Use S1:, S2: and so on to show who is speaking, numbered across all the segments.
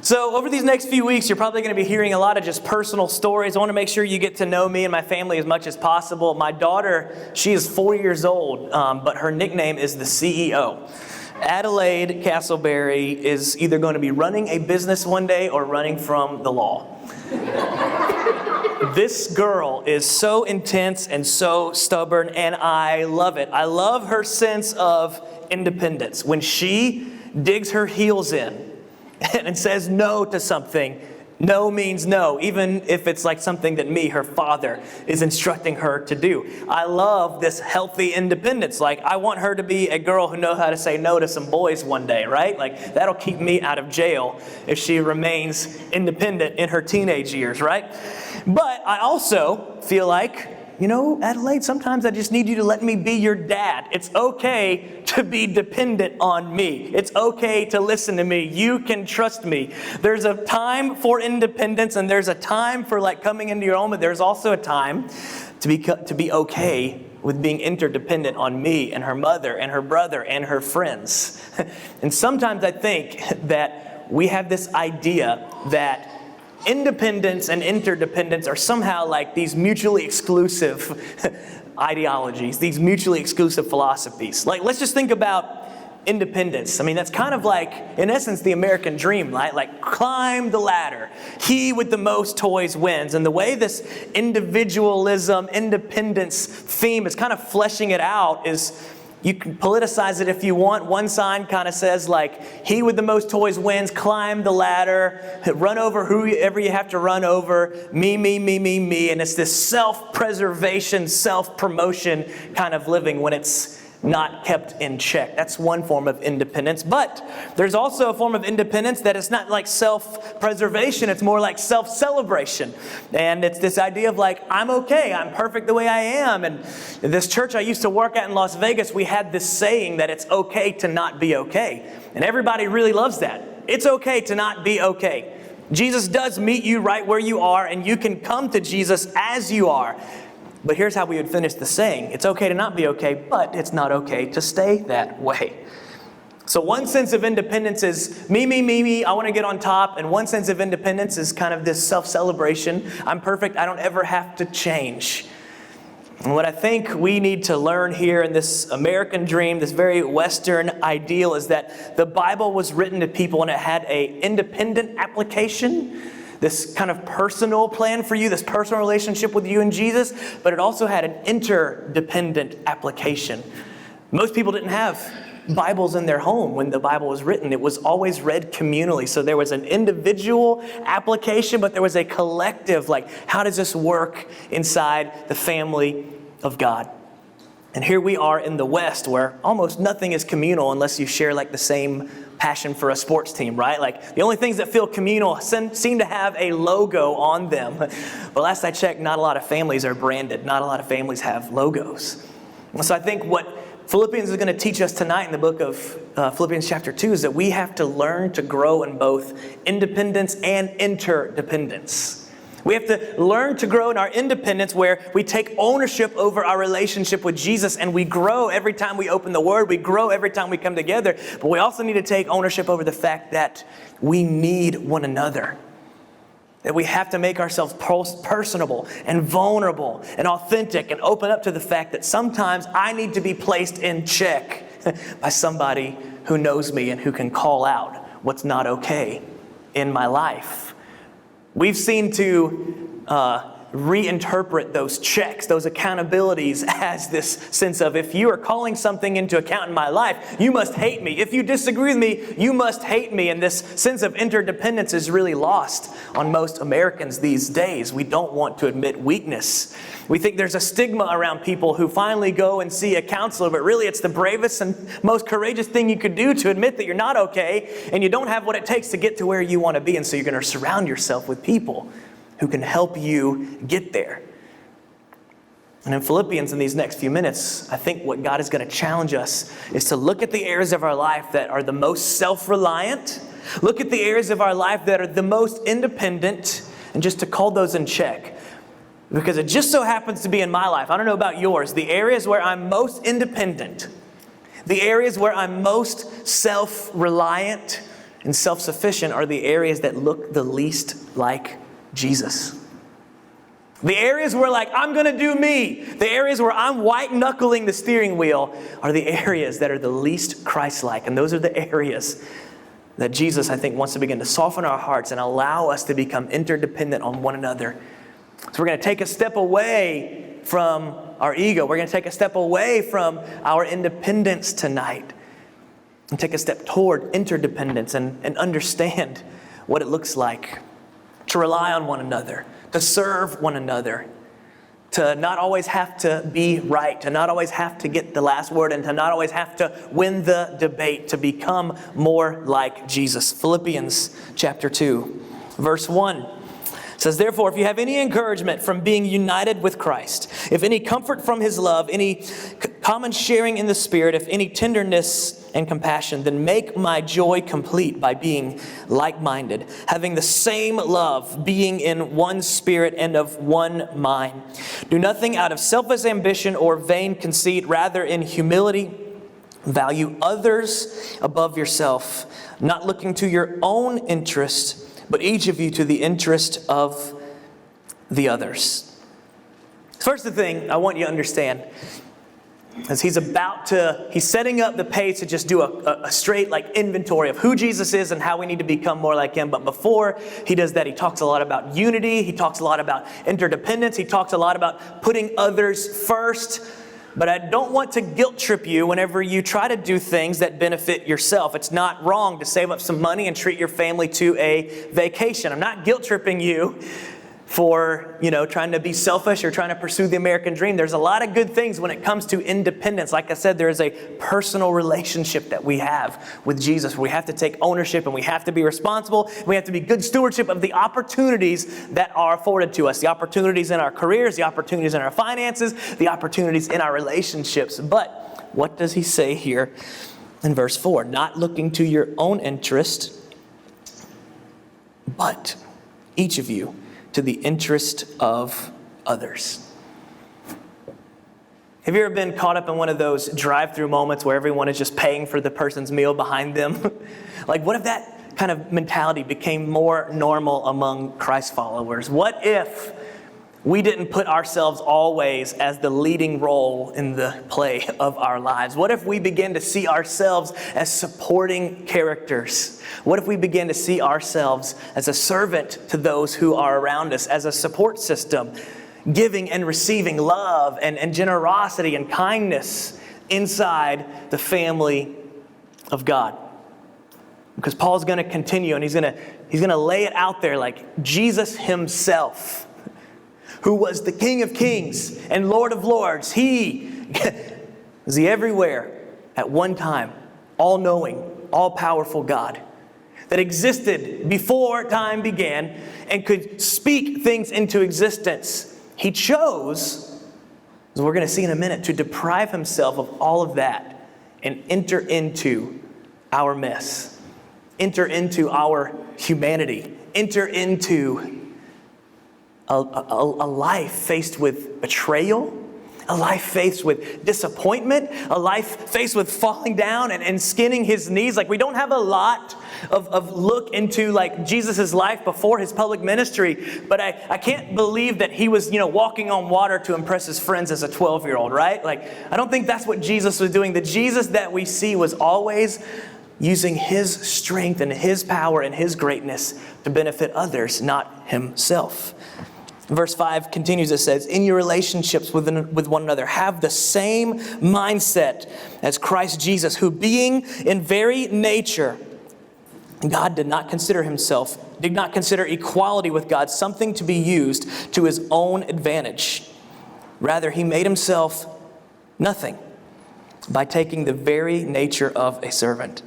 S1: So over these next few weeks, you're probably going to be hearing a lot of just personal stories. I want to make sure you get to know me and my family as much as possible. My daughter, she is 4 years old, but her nickname is the CEO. Adelaide Castleberry is either going to be running a business one day or running from the law. This girl is so intense and so stubborn, and I love it. I love her sense of independence. When she digs her heels in and says no to something, no means no, even if it's like something that me, her father, is instructing her to do. I love this healthy independence. Like, I want her to be a girl who knows how to say no to some boys one day, right? Like, that'll keep me out of jail if she remains independent in her teenage years, right? But I also feel like, Adelaide, sometimes I just need you to let me be your dad. It's okay to be dependent on me. It's okay to listen to me. You can trust me. There's a time for independence, and there's a time for coming into your own, but there's also a time to be okay with being interdependent on me and her mother and her brother and her friends. And sometimes I think that we have this idea that independence and interdependence are somehow like these mutually exclusive ideologies, these mutually exclusive philosophies. Like, let's just think about independence. I mean, that's kind of like, in essence, the American dream, right? Like, climb the ladder. He with the most toys wins. And the way this individualism, independence theme is kind of fleshing it out is, you can politicize it if you want. One sign kind of says he with the most toys wins, climb the ladder, run over whoever you have to run over, me, me, me, me, me. And it's this self-preservation, self-promotion kind of living when it's not kept in check. That's one form of independence. But there's also a form of independence that is not like self-preservation. It's more like self-celebration. And it's this idea of I'm okay. I'm perfect the way I am. And in this church I used to work at in Las Vegas, we had this saying that it's okay to not be okay. And everybody really loves that. It's okay to not be okay. Jesus does meet you right where you are, and you can come to Jesus as you are. But here's how we would finish the saying. It's okay to not be okay, but it's not okay to stay that way. So one sense of independence is me, me, me, me, I want to get on top. And one sense of independence is kind of this self-celebration. I'm perfect, I don't ever have to change. And what I think we need to learn here in this American dream, this very Western ideal, is that the Bible was written to people and it had an independent application, this kind of personal plan for you, this personal relationship with you and Jesus, but it also had an interdependent application. Most people didn't have Bibles in their home when the Bible was written. It was always read communally. So there was an individual application, but there was a collective, how does this work inside the family of God? And here we are in the West where almost nothing is communal unless you share the same passion for a sports team, right? The only things that feel communal seem to have a logo on them. But last I checked, not a lot of families are branded. Not a lot of families have logos. And so I think what Philippians is going to teach us tonight in the book of Philippians chapter 2 is that we have to learn to grow in both independence and interdependence. We have to learn to grow in our independence where we take ownership over our relationship with Jesus, and we grow every time we open the Word. We grow every time we come together. But we also need to take ownership over the fact that we need one another. That we have to make ourselves personable and vulnerable and authentic and open up to the fact that sometimes I need to be placed in check by somebody who knows me and who can call out what's not okay in my life. We've seen to reinterpret those checks, those accountabilities as this sense of, if you are calling something into account in my life, you must hate me. If you disagree with me, you must hate me. And this sense of interdependence is really lost on most Americans these days. We don't want to admit weakness. We think there's a stigma around people who finally go and see a counselor, but really it's the bravest and most courageous thing you could do to admit that you're not okay and you don't have what it takes to get to where you want to be. And so you're going to surround yourself with people who can help you get there. And in Philippians, in these next few minutes, I think what God is going to challenge us is to look at the areas of our life that are the most self-reliant, look at the areas of our life that are the most independent, and just to call those in check. Because it just so happens to be in my life, I don't know about yours, the areas where I'm most independent, the areas where I'm most self-reliant, and self-sufficient are the areas that look the least like Jesus. The areas where I'm going to do me, the areas where I'm white-knuckling the steering wheel are the areas that are the least Christ-like. And those are the areas that Jesus, I think, wants to begin to soften our hearts and allow us to become interdependent on one another. So we're going to take a step away from our ego. We're going to take a step away from our independence tonight and take a step toward interdependence and understand what it looks like to rely on one another, to serve one another, to not always have to be right, to not always have to get the last word, and to not always have to win the debate, to become more like Jesus. Philippians chapter 2, verse 1 says, "Therefore, if you have any encouragement from being united with Christ, if any comfort from His love, any common sharing in the Spirit, if any tenderness and compassion, then make my joy complete by being like-minded, having the same love, being in one spirit and of one mind. Do nothing out of selfish ambition or vain conceit, rather in humility value others above yourself, not looking to your own interest, but each of you to the interest of the others." First, the thing I want you to understand is he's setting up the pace to just do a straight inventory of who Jesus is and how we need to become more like Him. But before he does that, he talks a lot about unity. He talks a lot about interdependence. He talks a lot about putting others first. But I don't want to guilt trip you whenever you try to do things that benefit yourself. It's not wrong to save up some money and treat your family to a vacation. I'm not guilt tripping you for, trying to be selfish or trying to pursue the American dream. There's a lot of good things when it comes to independence. Like I said, there is a personal relationship that we have with Jesus. We have to take ownership and we have to be responsible. We have to be good stewardship of the opportunities that are afforded to us. The opportunities in our careers, the opportunities in our finances, the opportunities in our relationships. But what does he say here in verse 4? Not looking to your own interest, but each of you to the interest of others. Have you ever been caught up in one of those drive-through moments where everyone is just paying for the person's meal behind them? What if that kind of mentality became more normal among Christ followers? What if we didn't put ourselves always as the leading role in the play of our lives? What if we began to see ourselves as supporting characters? What if we began to see ourselves as a servant to those who are around us, as a support system, giving and receiving love and generosity and kindness inside the family of God? Because Paul's going to continue and he's going to lay it out there like Jesus himself, who was the King of Kings and Lord of Lords. He was the everywhere at one time, all-knowing, all-powerful God that existed before time began and could speak things into existence. He chose, as we're going to see in a minute, to deprive himself of all of that and enter into our mess, enter into our humanity, enter into a life faced with betrayal, a life faced with disappointment, a life faced with falling down and skinning his knees. We don't have a lot of look into Jesus' life before his public ministry, but I can't believe that he was walking on water to impress his friends as a 12-year-old, right? I don't think that's what Jesus was doing. The Jesus that we see was always using his strength and his power and his greatness to benefit others, not himself. Verse 5 continues, it says, "In your relationships with one another, have the same mindset as Christ Jesus, who being in very nature, God did not consider equality with God something to be used to his own advantage. Rather, he made himself nothing by taking the very nature of a servant.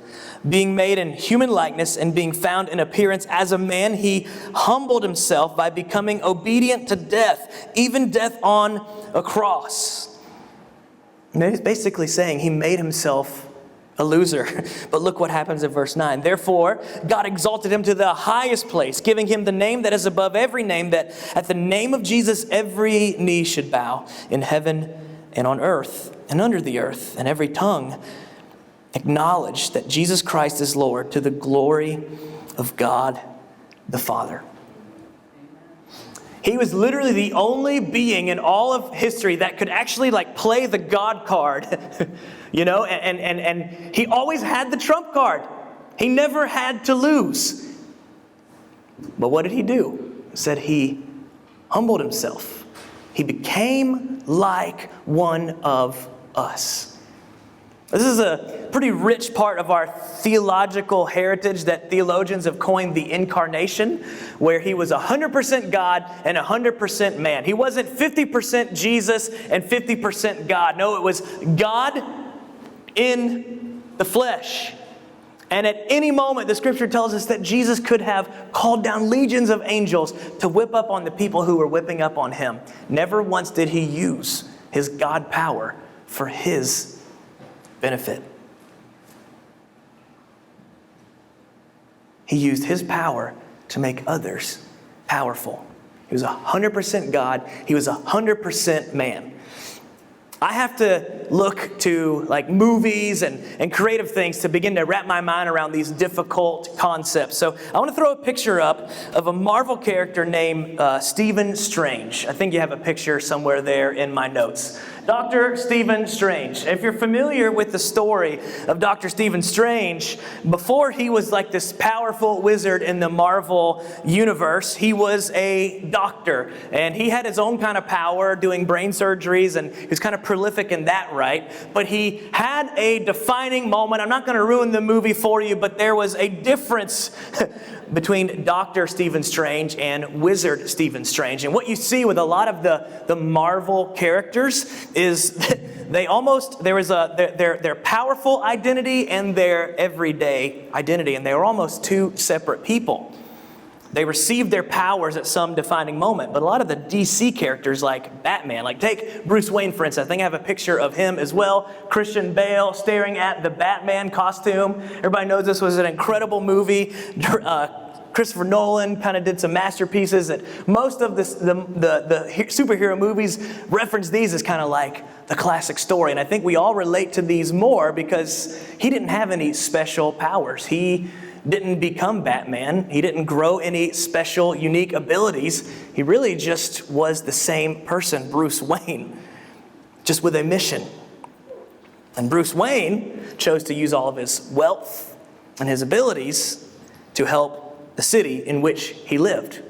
S1: Being made in human likeness and being found in appearance as a man, he humbled himself by becoming obedient to death, even death on a cross." And he's basically saying he made himself a loser. But look what happens in verse 9. "Therefore, God exalted him to the highest place, giving him the name that is above every name, that at the name of Jesus every knee should bow in heaven and on earth and under the earth, and every tongue acknowledge that Jesus Christ is Lord to the glory of God the Father. He was literally the only being in all of history that could actually play the God card, and he always had the trump card. He never had to lose. But what did he do? It said he humbled himself. He became like one of us. This is a pretty rich part of our theological heritage that theologians have coined the incarnation, where he was 100% God and 100% man. He wasn't 50% Jesus and 50% God. No, it was God in the flesh. And at any moment, the scripture tells us that Jesus could have called down legions of angels to whip up on the people who were whipping up on him. Never once did he use his God power for his benefit. He used his power to make others powerful. He was 100% God. He was 100% man. I have to look to movies and creative things to begin to wrap my mind around these difficult concepts. So I want to throw a picture up of a Marvel character named Stephen Strange. I think you have a picture somewhere there in my notes. Dr. Stephen Strange. If you're familiar with the story of Dr. Stephen Strange, before he was this powerful wizard in the Marvel universe, he was a doctor. And he had his own kind of power doing brain surgeries, and he was kind of prolific in that, right? But he had a defining moment. I'm not going to ruin the movie for you, but there was a difference between Dr. Stephen Strange and Wizard Stephen Strange. And what you see with a lot of the Marvel characters is their powerful identity and their everyday identity, and they were almost two separate people. They received their powers at some defining moment. But a lot of the DC characters like Batman, take Bruce Wayne for instance. I think I have a picture of him as well. Christian Bale staring at the Batman costume. Everybody knows this was an incredible movie. Christopher Nolan kind of did some masterpieces. That most of the superhero movies reference these as kind of like the classic story. And I think we all relate to these more because he didn't have any special powers. He didn't become Batman. He didn't grow any special, unique abilities. He really just was the same person, Bruce Wayne, just with a mission. And Bruce Wayne chose to use all of his wealth and his abilities to help the city in which he lived.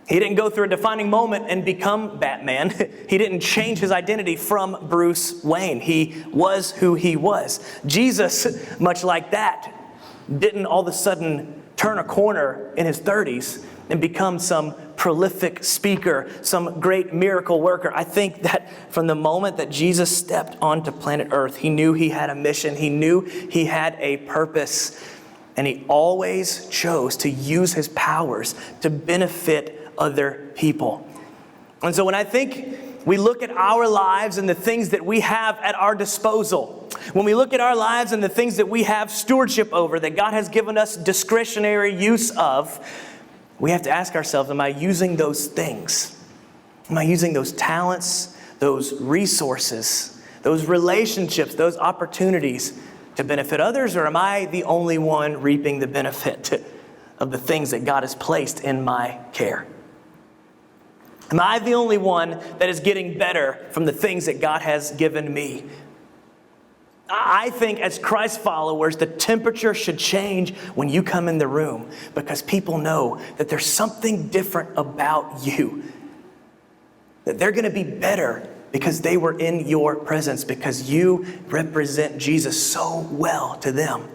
S1: He didn't go through a defining moment and become Batman. He didn't change his identity from Bruce Wayne. He was who he was. Jesus, much like that, didn't all of a sudden turn a corner in his 30s and become some prolific speaker, some great miracle worker. I think that from the moment that Jesus stepped onto planet Earth, he knew he had a mission. He knew he had a purpose. And he always chose to use his powers to benefit other people. And so when I think we look at our lives and the things that we have at our disposal, when we look at our lives and the things that we have stewardship over, that God has given us discretionary use of, we have to ask ourselves, am I using those things? Am I using those talents, those resources, those relationships, those opportunities to benefit others, or am I the only one reaping the benefit of the things that God has placed in my care? Am I the only one that is getting better from the things that God has given me? I think as Christ followers, the temperature should change when you come in the room, because people know that there's something different about you. That they're going to be better because they were in your presence, because you represent Jesus so well to them.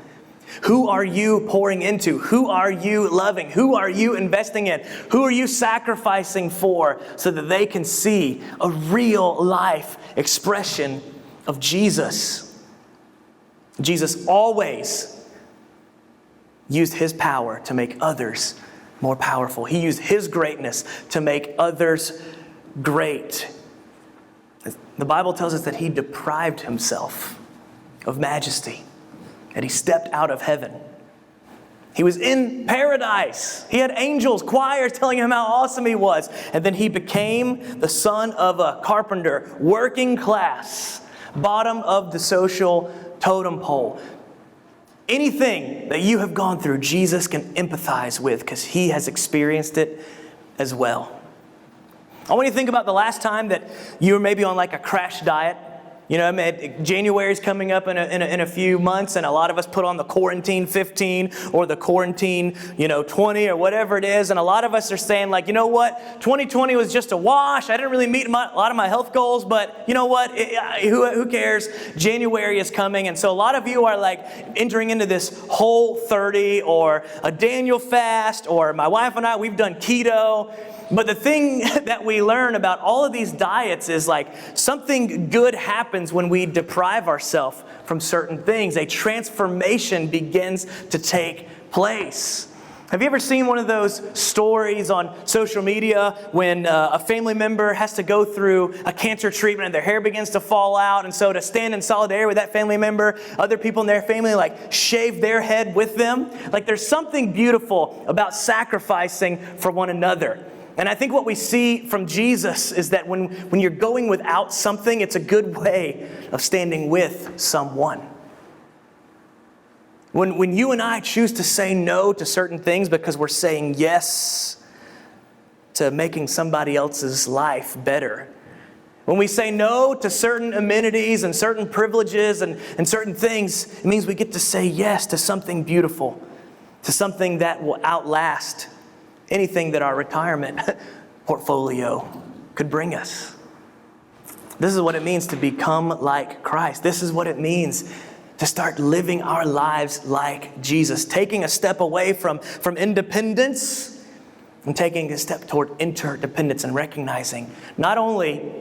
S1: Who are you pouring into? Who are you loving? Who are you investing in? Who are you sacrificing for so that they can see a real life expression of Jesus? Jesus always used his power to make others more powerful. He used his greatness to make others great. The Bible tells us that he deprived himself of majesty, that he stepped out of heaven. He was in paradise. He had angels, choirs telling him how awesome he was. And then he became the son of a carpenter, working class, bottom of the social totem pole. Anything that you have gone through, Jesus can empathize with because he has experienced it as well. I want you to think about the last time that you were maybe on like a crash diet. You know, January's coming up in a few months, and a lot of us put on the quarantine 15 or the quarantine, 20 or whatever it is. And a lot of us are saying like, you know what, 2020 was just a wash. I didn't really meet a lot of my health goals, but you know what, who cares? January is coming. And so a lot of you are like entering into this Whole 30 or a Daniel fast, or my wife and I, we've done keto. But the thing that we learn about all of these diets is like something good happens when we deprive ourselves from certain things. A transformation begins to take place. Have you ever seen one of those stories on social media when a family member has to go through a cancer treatment and their hair begins to fall out, and so to stand in solidarity with that family member, other people in their family like shave their head with them? Like there's something beautiful about sacrificing for one another. And I think what we see from Jesus is that when you're going without something, it's a good way of standing with someone. When you and I choose to say no to certain things because we're saying yes to making somebody else's life better. When we say no to certain amenities and certain privileges and certain things, it means we get to say yes to something beautiful, to something that will outlast anything that our retirement portfolio could bring us. This is what it means to become like Christ. This is what it means to start living our lives like Jesus. Taking a step away from independence and taking a step toward interdependence and recognizing not only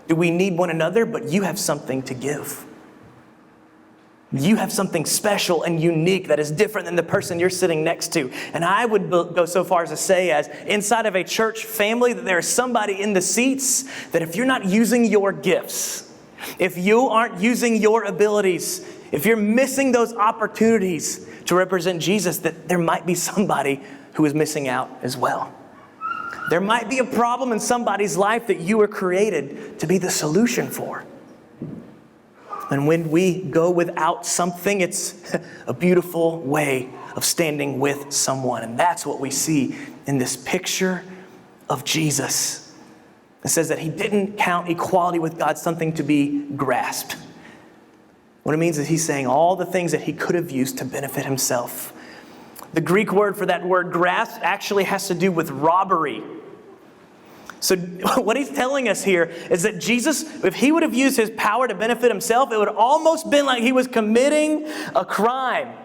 S1: do we need one another, but you have something to give. You have something special and unique that is different than the person you're sitting next to. And I would go so far as to say, as inside of a church family, that there is somebody in the seats that if you're not using your gifts, if you aren't using your abilities, if you're missing those opportunities to represent Jesus, that there might be somebody who is missing out as well. There might be a problem in somebody's life that you were created to be the solution for. And when we go without something, it's a beautiful way of standing with someone. And that's what we see in this picture of Jesus. It says that he didn't count equality with God something to be grasped. What it means is he's saying all the things that he could have used to benefit himself. The Greek word for that word grasp actually has to do with robbery. So what he's telling us here is that Jesus, if he would have used his power to benefit himself, it would almost been like he was committing a crime.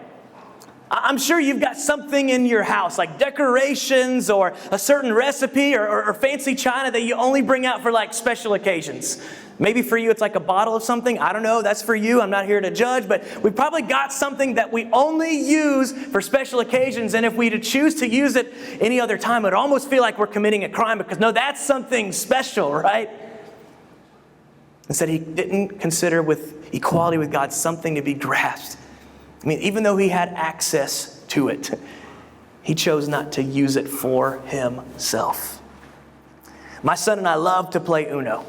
S1: I'm sure you've got something in your house, like decorations or a certain recipe or fancy china that you only bring out for like special occasions. Maybe for you it's like a bottle of something. I don't know. That's for you. I'm not here to judge. But we've probably got something that we only use for special occasions. And if we choose to use it any other time, it would almost feel like we're committing a crime because, no, that's something special, right? Instead, he didn't consider with equality with God something to be grasped. I mean, even though he had access to it, he chose not to use it for himself. My son and I love to play Uno.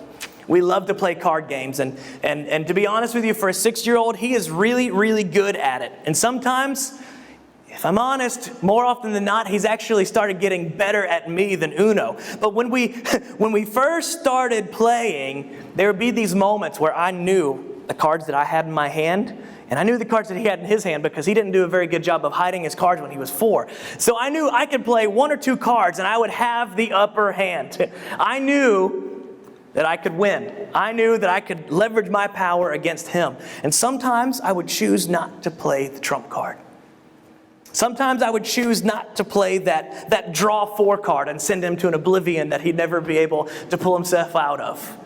S1: We love to play card games. And to be honest with you, for a 6-year-old, he is really, really good at it. And sometimes, if I'm honest, more often than not, he's actually started getting better at me than Uno. But when we first started playing, there would be these moments where I knew the cards that I had in my hand, and I knew the cards that he had in his hand because he didn't do a very good job of hiding his cards when he was 4. So I knew I could play 1 or 2 cards and I would have the upper hand. I knew that I could win. I knew that I could leverage my power against him. And sometimes I would choose not to play the trump card. Sometimes I would choose not to play that draw 4 card and send him to an oblivion that he'd never be able to pull himself out of.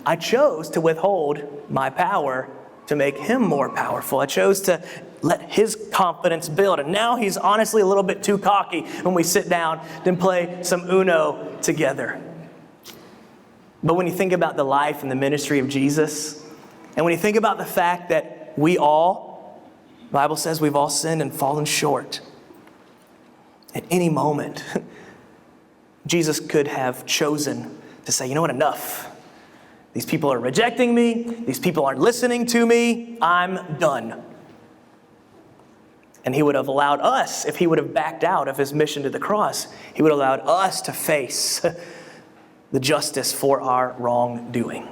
S1: I chose to withhold my power to make him more powerful. I chose to let his confidence build. And now he's honestly a little bit too cocky when we sit down and play some Uno together. But when you think about the life and the ministry of Jesus, and when you think about the fact that we all, the Bible says we've all sinned and fallen short. At any moment, Jesus could have chosen to say, you know what, enough. These people are rejecting me. These people aren't listening to me. I'm done. And he would have allowed us, if he would have backed out of his mission to the cross, he would have allowed us to face the justice for our wrongdoing.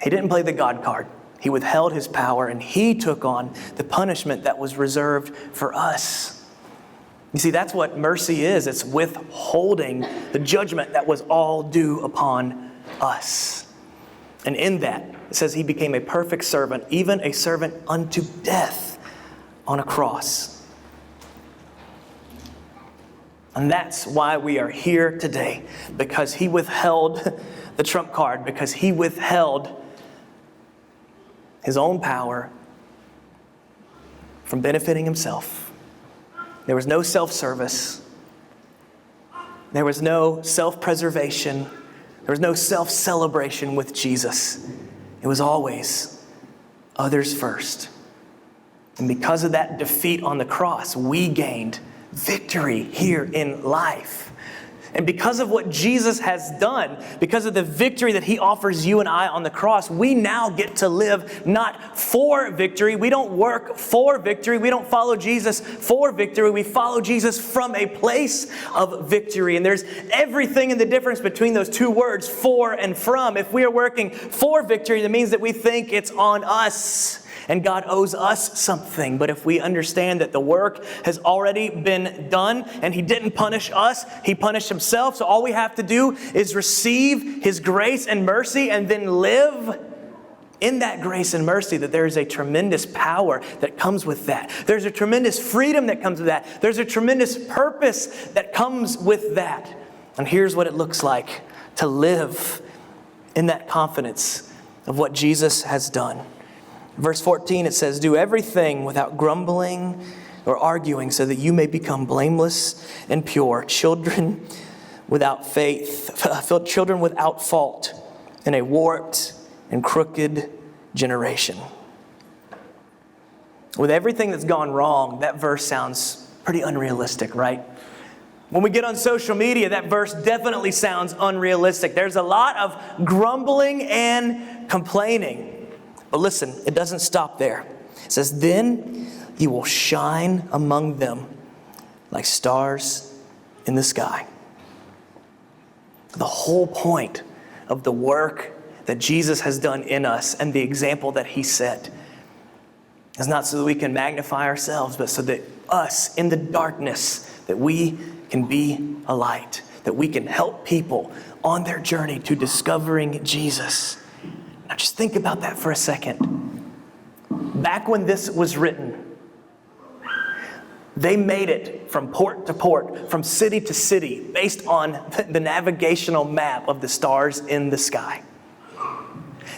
S1: He didn't play the God card. He withheld his power, and he took on the punishment that was reserved for us. You see, that's what mercy is. It's withholding the judgment that was all due upon us. And in that, it says he became a perfect servant, even a servant unto death on a cross. And that's why we are here today, because he withheld the trump card, because he withheld his own power from benefiting himself. There was no self-service. There was no self-preservation. There was no self-celebration with Jesus. It was always others first. And because of that defeat on the cross, we gained victory here in life. And because of what Jesus has done, because of the victory that he offers you and I on the cross, we now get to live not for victory. We don't work for victory. We don't follow Jesus for victory. We follow Jesus from a place of victory. And there's everything in the difference between those two words, for and from. If we are working for victory, that means that we think it's on us and God owes us something. But if we understand that the work has already been done and he didn't punish us, he punished himself. So all we have to do is receive his grace and mercy and then live in that grace and mercy, that there is a tremendous power that comes with that. There's a tremendous freedom that comes with that. There's a tremendous purpose that comes with that. And here's what it looks like to live in that confidence of what Jesus has done. Verse 14, it says, do everything without grumbling or arguing, so that you may become blameless and pure, children without children without fault in a warped and crooked generation. With everything that's gone wrong, that verse sounds pretty unrealistic, right? When we get on social media, that verse definitely sounds unrealistic. There's a lot of grumbling and complaining. But listen, it doesn't stop there. It says, then you will shine among them like stars in the sky. The whole point of the work that Jesus has done in us and the example that he set is not so that we can magnify ourselves, but so that us in the darkness, that we can be a light, that we can help people on their journey to discovering Jesus. Now just think about that for a second. Back when this was written, they made it from port to port, from city to city, based on the navigational map of the stars in the sky.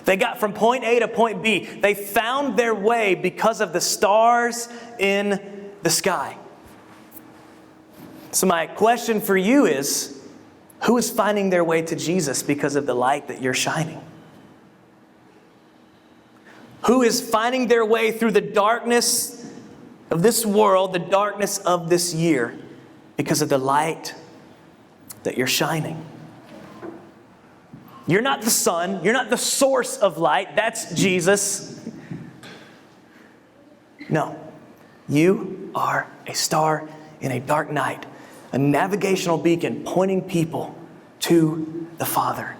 S1: They got from point A to point B. They found their way because of the stars in the sky. So my question for you is, who is finding their way to Jesus because of the light that you're shining? Who is finding their way through the darkness of this world, the darkness of this year, because of the light that you're shining? You're not the sun. You're not the source of light. That's Jesus. No. You are a star in a dark night, a navigational beacon pointing people to the Father.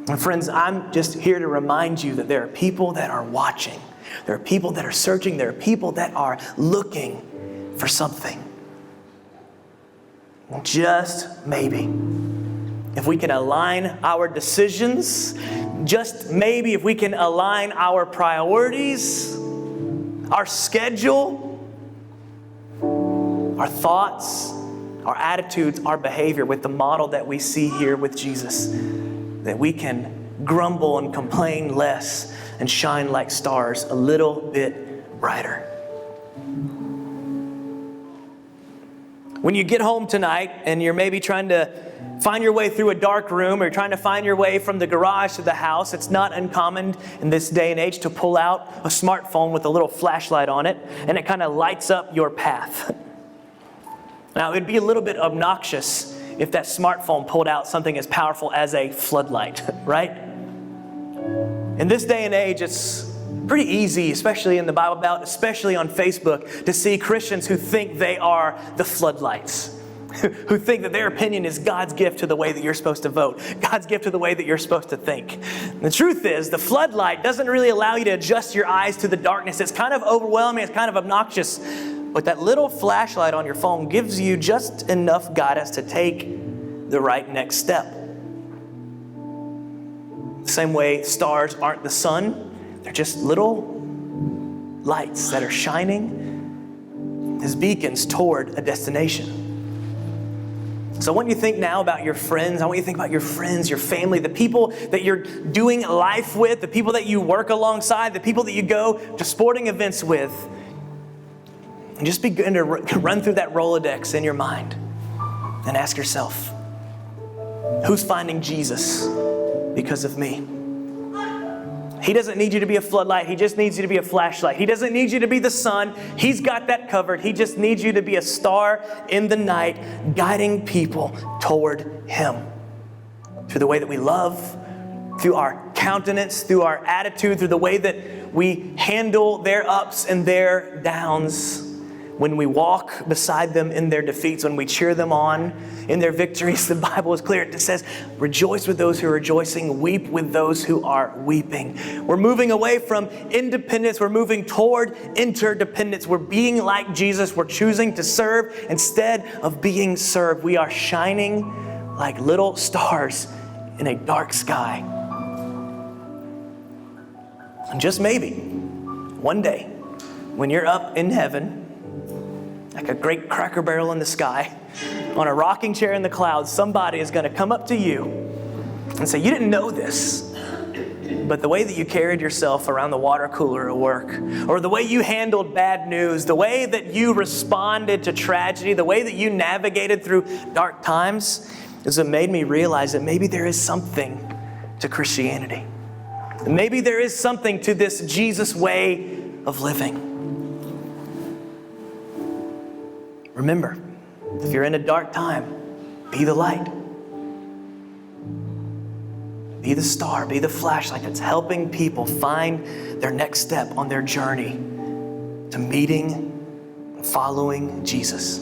S1: And friends, I'm just here to remind you that there are people that are watching. There are people that are searching. There are people that are looking for something. Just maybe, if we can align our decisions, just maybe if we can align our priorities, our schedule, our thoughts, our attitudes, our behavior with the model that we see here with Jesus, that we can grumble and complain less and shine like stars a little bit brighter. When you get home tonight and you're maybe trying to find your way through a dark room, or you're trying to find your way from the garage to the house, it's not uncommon in this day and age to pull out a smartphone with a little flashlight on it, and it kind of lights up your path. Now, it'd be a little bit obnoxious if that smartphone pulled out something as powerful as a floodlight, right? In this day and age, it's pretty easy, especially in the Bible Belt, especially on Facebook, to see Christians who think they are the floodlights, who think that their opinion is God's gift to the way that you're supposed to vote, God's gift to the way that you're supposed to think. And the truth is, the floodlight doesn't really allow you to adjust your eyes to the darkness. It's kind of overwhelming, it's kind of obnoxious. But that little flashlight on your phone gives you just enough guidance to take the right next step. The same way stars aren't the sun, they're just little lights that are shining as beacons toward a destination. So I want you to think now about your friends. I want you to think about your friends, your family, the people that you're doing life with, the people that you work alongside, the people that you go to sporting events with. And just begin to run through that Rolodex in your mind and ask yourself, who's finding Jesus because of me? He doesn't need you to be a floodlight. He just needs you to be a flashlight. He doesn't need you to be the sun. He's got that covered. He just needs you to be a star in the night, guiding people toward Him. Through the way that we love, through our countenance, through our attitude, through the way that we handle their ups and their downs. When we walk beside them in their defeats, when we cheer them on in their victories, the Bible is clear. It says, rejoice with those who are rejoicing, weep with those who are weeping. We're moving away from independence. We're moving toward interdependence. We're being like Jesus. We're choosing to serve instead of being served. We are shining like little stars in a dark sky. And just maybe, one day, when you're up in heaven, like a great Cracker Barrel in the sky, on a rocking chair in the clouds, somebody is going to come up to you and say, you didn't know this, but the way that you carried yourself around the water cooler at work, or the way you handled bad news, the way that you responded to tragedy, the way that you navigated through dark times, is what made me realize that maybe there is something to Christianity. Maybe there is something to this Jesus way of living. Remember, if you're in a dark time, be the light. Be the star, be the flashlight that's helping people find their next step on their journey to meeting and following Jesus.